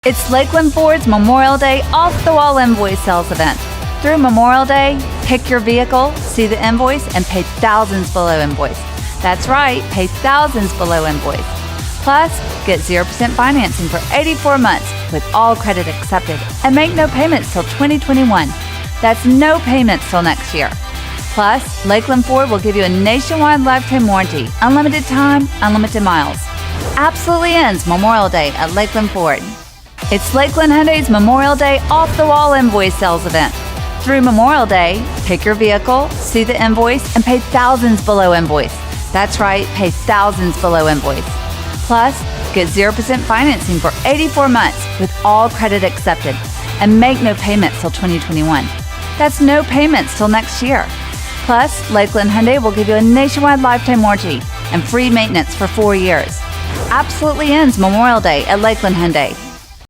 It's Lakeland Ford's Memorial Day off-the-wall invoice sales event. Through Memorial Day, pick your vehicle, see the invoice, and pay thousands below invoice. That's right, pay thousands below invoice. Plus, get 0% financing for 84 months with all credit accepted and make no payments till 2021. That's no payments till next year. Plus, Lakeland Ford will give you a nationwide lifetime warranty, unlimited time, unlimited miles. Absolutely ends Memorial Day at Lakeland Ford. It's Lakeland Hyundai's Memorial Day off-the-wall invoice sales event. Through Memorial Day, pick your vehicle, see the invoice, and pay thousands below invoice. That's right, pay thousands below invoice. Plus, get 0% financing for 84 months with all credit accepted and make no payments till 2021. That's no payments till next year. Plus, Lakeland Hyundai will give you a nationwide lifetime warranty and free maintenance for 4 years. Absolutely ends Memorial Day at Lakeland Hyundai.